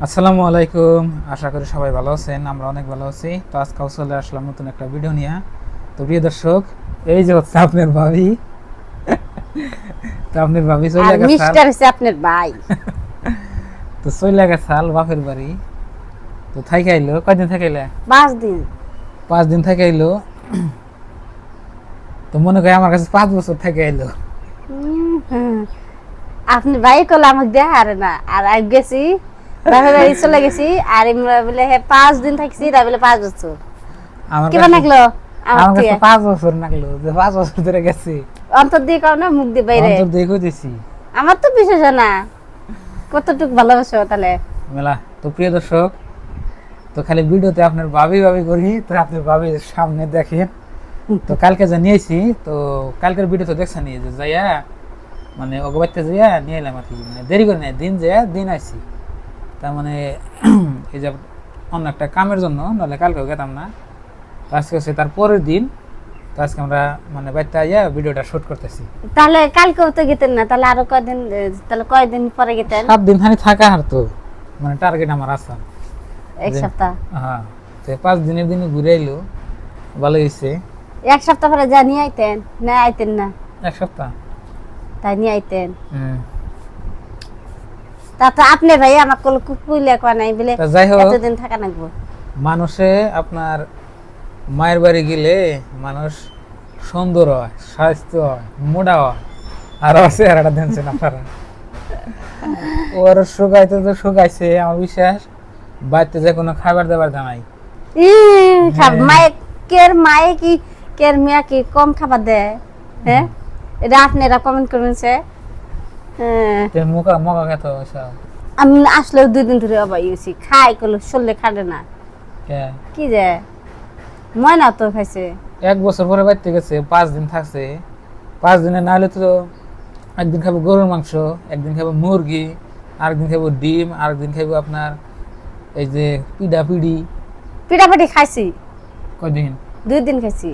আসসালামু আলাইকুম। আশা করি সবাই ভালো আছেন, আমরা অনেক ভালো আছি। তো আজকেও চলে আসলাম নতুন একটা ভিডিও নিয়ে। তো প্রিয় দর্শক, এই যে হচ্ছে আপনার ভাবি। তো আপনার ভাবি চলে আর গেছে, মিস্টার হচ্ছে আপনার ভাই। তো চলে গেছে বাপের বাড়ি। তো থাইকে আইলো, কয়দিন থেকে আইলে? 5 দিন। 5 দিন থেকে আইলো। তো মনে করি আমার কাছে 5 বছর থেকে আইলো। আপনি ভাই কল আমাকে দেখারে না, আর আমি গেছি বাপের বাড়ি চলে গেছি, আর আমরা বলে 5 দিন থাকছি, তা বলে 5 বছর। আমার কেমন লাগলো আমার কাছে 5 বছর লাগলো, যে 5 বছর ধরে গেছি। অন্তর দিয়ে কও না, মুখ দিয়ে বাইরে। অন্তর দিয়ে কইতেছি। আমার তো বিশেষ না কতটুকু ভালোবাসো তাহলে মেলা। তো প্রিয় দর্শক, তো খালি ভিডিওতে আপনার ভাবি ভাবি করি, তো আপনার ভাবির সামনে দেখেন। তো কালকে যা নিয়েছি, তো কালকের ভিডিও তো দেখছেন, যে যাইয়া মানে অগবাইতে যাইয়া নিয়ে এলাম আর কি, মানে দেরি করে নাই, দিন যাইয়া দিন আইছি। তার মানে এই যে অন্য একটা কামের জন্য, নাহলে কালকেও গেতাম না। তো আজকে হচ্ছে তার পরের দিন। তো আজকে আমরা মানে বাড়িতে আইয়া ভিডিওটা শুট করতেছি। তাহলে কালকেও তো গেতেন না, তাহলে আরো কয়দিন, তাহলে কয়দিন পরে গেতেন? 7 দিন খানি থাকা আর তো মানে টার্গেট আমার আছে। 1 সপ্তাহ। হ্যাঁ, তো 5 দিনের দিনে ঘুরে এলো, ভালো হয়েছে। 1 সপ্তাহ পরে যা নিয়ে আইতেন না, আইতেন না? 1 সপ্তাহ তাই নিয়ে আইতেন। তা তো আপনি ভাই আমার কোল কুকুইলে কোয়া নাই বলে যাই হোক, এতদিন থাকা লাগবো। মানুষে আপনার মায়ের বাড়ি গেলে মানুষ সুন্দর হয়, স্বাস্থ্য হয়, মোটা হয়। আর চেহারাটা দেখছেন আপনারা, ওর শুকাইতে তো শুকাইছে, আমার বিশ্বাস। বাড়িতে যে কোনো খাবার দাবার জানাই মায়ে কের মায়ে কি কের মিয়া কি কম খাবার দেয়? হ্যাঁ, এটা আপনারা কমেন্ট করবেন। মুখা মগা খেত ওইসব। আমি আসলেও 2 দিন ধরে অবাই হয়েছি, খাই করলে শরীরে খাটে না। কি যে ময়না তো খাইছে 1 বছর পরে বাড়িতে গেছে, 5 দিন থাকছে। 5 দিনে না হলে তো একদিন খাবো গরুর মাংস, একদিন খাবো মুরগি, আরেকদিন খাবো ডিম, আরেকদিন খাবো আপনার এই যে পিঠাপাটি খাইছি। কয়দিন? 2 দিন খাইছি।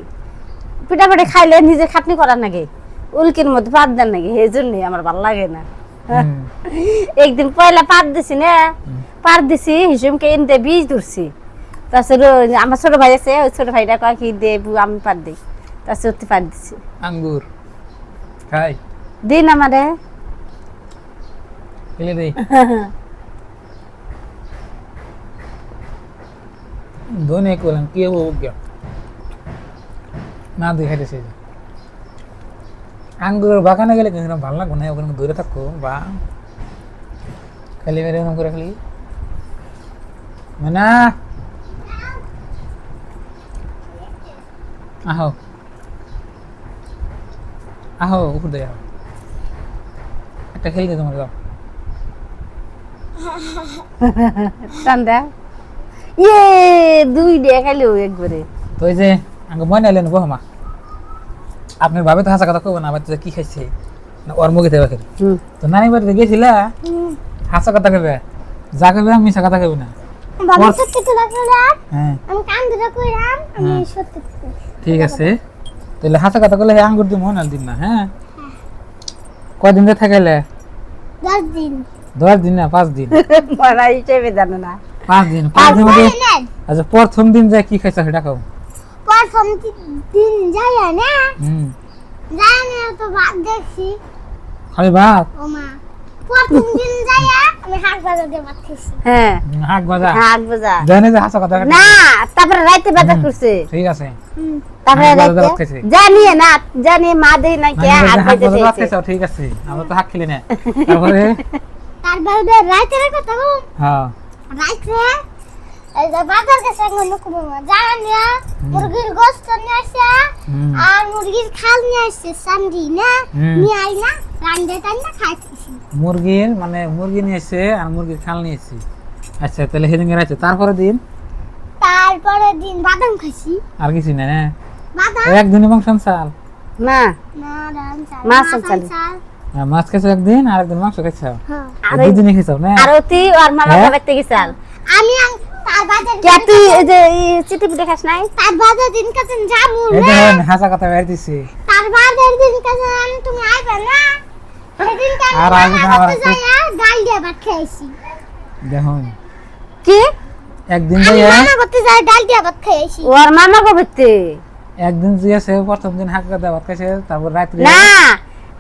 পিঠাপাটি খাইলে নিজে খাটনি করার নাকি, উল্কির মধ্যে পাত দেন নাকি, এই জন্যই আমার ভালো লাগে না। একদিন পয়লা পাত দিছি না, পাত দিছি হিসুমকে এনে বীজ ধরছি। তারপরে আমার ছোট ভাই আছে, ওই ছোট ভাইটা কয় কি দেবু আমি পাত দিই, তারপরে পাত দিছি। আঙ্গুর খাই দিন আমারে খেলে দেই। ধনে করলেন কি হবো না দেখাইতেছে। আঙ্গুরের বাগানে গেলে কিন্তু ভালো লাগবে না, ওখানে দূরে থাকো বা খালি মেরে করে খালি মানে আহো আহো উপর দিয়ে আহো, একটা খেলতে তোমার যাও। ঠান্ডা ইয়ে 2 দিয়ে খাইলেও একবারে। তো এই যে আঙ্গ মনে এলেন বহমা, আপনার ভাবে তো হাসা কথা কব না, বাচ্চা কি খাইছে না ওর মুখে দেবে। তো নানি বাড়িতে গেছিলা, হাসা কথা কবে, যা কবে মিশা কথা কবে না। ঠিক আছে, তাহলে হাসা কথা কলে আঙ্গুর দিয়ে মনে দিন না। হ্যাঁ, কয়দিন ধরে থাকাইলে? 10 দিন। 10 দিন না 5 দিন? মরা হিসেবে জানো না। 5 দিন। 5 দিন মধ্যে আচ্ছা প্রথম দিন যায় কি খাইছা সেটা খাও। প্রথম দিন যাই না, যাই না তো ভাত দেখছি। খালি ভাত? ওমা প্রথম দিন যাই আমি হাক বাজা দিয়ে ভাত খাইছি। হ্যাঁ, হাক ভাজা জানে যে হাসা কথা না। তারপরে রাতে বাজা করছে। ঠিক আছে, তারপরে রাতে জানিয়ে না, জানিয়ে মা দেই না কে হাক বাজা খাইছে। ঠিক আছে, আমরা তো হাক খেলি না। তারপরে রাতের কথা বল। হ্যাঁ, রাতে এই যে বাজার গেছে নকুমা জানিয়া মুরগির গোশত নিয়ে আসছে, আর মুরগির খাল নিয়ে আসছে সান্ডি না, নিয়ে আই না রান্না টান্না খাইছি। মুরগির মানে মুরগি নিয়েছে আর মুরগির খাল নিয়েছি। আচ্ছা, তাহলে হেদিন আছে। তারপরে দিন বাদাম খাইছি। আর কিছু না? বাদাম একদিনই মাংস চাল না, না মাছ চাল। মাছ খাইছো একদিন, আর একদিন মাংস খাইছো। আর 2 দিনই খাইছো না? আর তুই আর মামা বাড়িতে গেছাল। আমি তার বাজার কে তুই এই যে চিঠি পিঠে খাস নাই? তার বাজার দিন কাছে যাবো এই না। দেখেন হাসা কথা বের দিছি। তার বাজার দিন কাছে তুমি আইবে না, সেদিন কাছে আর আমি যাইয়া গাল দিয়ে ভাত খাইছি। দেখুন কি একদিন আমি যাইয়া মামা করতে যাই ডাল দিয়া ভাত খাই আইছি ওর মামা কবেতে একদিন জিয়াছে প্রথম দিন হাক্কা দাওয়াত খাইছে তারপর রাত্রে না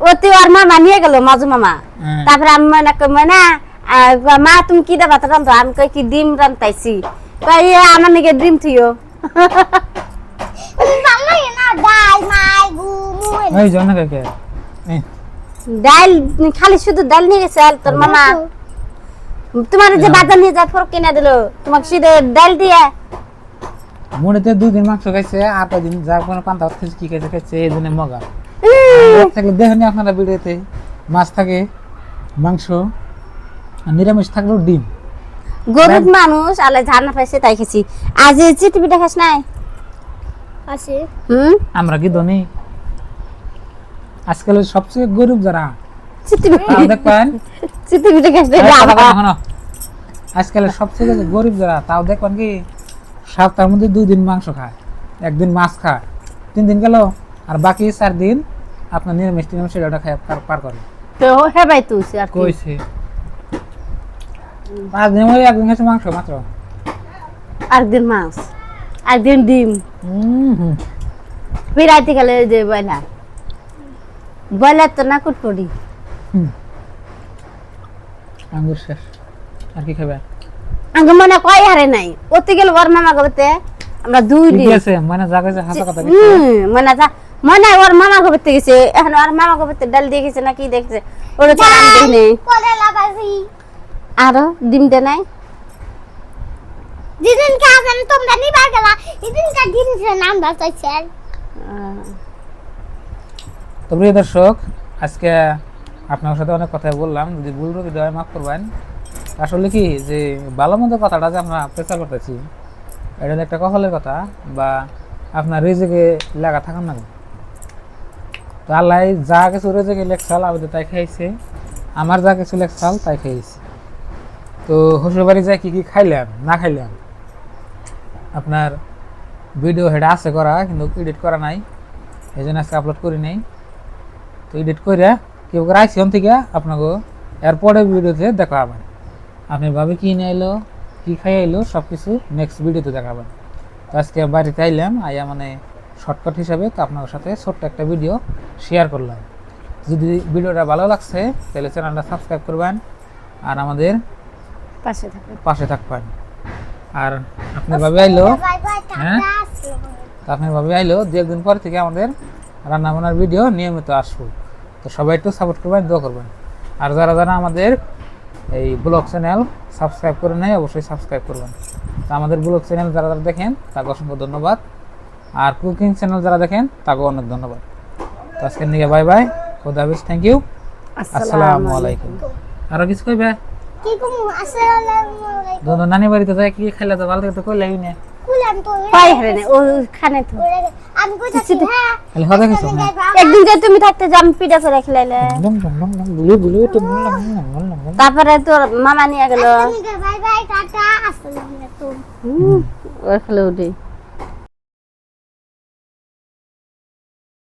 ও তুই ওর মামা নিয়ে গেল মাজু মামা হ্যাঁ। তারপরে আমি মানে কই না মা তুমি কি দেবা তো রান্ধো আমি কই কি ডিম রান্তাইছি কই আমার নাকি ডিম থিও মামা না ডাল মাই গু মুই ওই জন্য কাকে এই ডাল খালি শুধু ডাল নিয়ে গেছে আর তোর মামা তোমার যে বাজার নিয়ে যা ফরক কিনে দিল তোমাকে শুধু ডাল দিয়ে মনেতে 2 দিন মাংস খাইছে আর দিন যা কোনো পান্তা ভাত খাইছে কি খাইছে এই জন্য মগা থাকলে দেখেনি আপনারা ভিডিওতে মাছ থাকে মাংস আর নিরামিষ থাকলেও ডিম গরিব মানুষ আলে ঝাড়না পাইছে তাই খেছি আজ এই চিঠি পিঠা খাস নাই আছে আমরা কি ধনী আজকাল সবচেয়ে গরিব যারা চিঠি তাও দেখবেন পিঠা খাস নাই আজকালের সবচেয়ে গরিব যারা তাও দেখবেন কি সপ্তাহের মধ্যে 2 দিন মাংস খায় একদিন মাছ খায় 3 দিন গেল আর বাকি 4 দিন আপনার নিরামিষ সেটা খায় পার করে তো হে ভাই তুই আর কি কইছে 5 দিন ওই একদিন খাইছে মাংস মাত্র একদিন মাছ একদিন ডিম হুম বিরাইতে গেলে যে বয়লার তো না কুটপড়ি আঙ্গুর শেষ আর কি খাবে আগে মনে কয় হারে নাই ওতে গেল ওর মামা গবতে আমরা 2 ঠিক দিন আছে মানে জায়গায় হাসা কথা মনে ওর মামা গবতে গেছে এখন ওর মামা গবতে ডাল দিয়ে গেছে না কি দেখছে ওর তো নাম দেই নেই করে লাগাছি আর ডিম দে নাই যেদিন কাজেন তোমরা নিবা গেলা এদিন কা দিন যে নাম বাঁচাইছে তো প্রিয় দর্শক আজকে আপনার সাথে অনেক কথা বললাম যদি ভুল ত্রুটি হয় মাফ করবেন আসলে কি যে ভালো মন্দ কথাটা যে আমরা প্রচার করতেছি এটা একটা কপালের কথা বা আপনার রিজিকে লেখা থাকার না তো আল্লাহ যা কিছু রিজিকে লেখছাল আমি তো তাই খাইছে আমার যা কিছু লেখছাল তাই খাইছি তো শ্বশুর বাড়ি যায় কি কি খাইলাম না খাইলাম আপনার ভিডিও হেডা আছে করা কিন্তু এডিট করা নাই এই জন্য আজকে আপলোড করি নাই তো এডিট করে কেউ করে আইসি থেকে আপনাকে এরপরে ভিডিওতে দেখাবেন আপনি ভাবে কি নিয়ে এলো কী খাই এলো সব কিছু নেক্সট ভিডিওতে দেখাবেন তো আজকে বাড়িতে আইলাম আইয়া মানে শর্টকাট হিসাবে তো আপনার সাথে ছোট্ট একটা ভিডিও শেয়ার করলাম যদি ভিডিওটা ভালো লাগছে তাহলে চ্যানেলটা সাবস্ক্রাইব করবেন আর আমাদের পাশে থাকবেন আর আপনার ভাবে আইলো বাই বাই হ্যাঁ? টাটা আসসালামু আলাইকুম তো আপনার ভাবে আইলো 2 দিন পর থেকে আমাদের রান্না বান্নার ভিডিও নিয়মিত আসবো তো সবাই একটু সাপোর্ট করবেন দোয়া করবেন আর যারা যারা আমাদের এই ব্লগ চ্যানেল সাবস্ক্রাইব করে নেয় অবশ্যই সাবস্ক্রাইব করবেন তো আমাদের ব্লগ চ্যানেল যারা যারা দেখেন তাকে অসংখ্য ধন্যবাদ আর কুকিং চ্যানেল যারা দেখেন তাকেও অনেক ধন্যবাদ তো আজকের নিয়ে বাই বাই খোদা হাফেজ থ্যাংক ইউ আসসালামু আলাইকুম আরো কিছু কইবে কি কমু আসসালামু আলাইকুম দোনো নানি বাড়িতে যাই কি খাইলে তো ভালো তো কই লাগি না কুলাম তো কয় হারে নাই ও খানে তো আমি কইতাছি হ্যাঁ খালি হদা কিছু না একদিন যে তুমি থাকতে জাম পিঠা করে খেলাইলে লম লম লম লম বুলু বুলু তো লম লম লম তারপরে তোর মামা নিয়ে গেল বাই বাই টাটা আসসালামু আলাইকুম ওর খেলে উঠে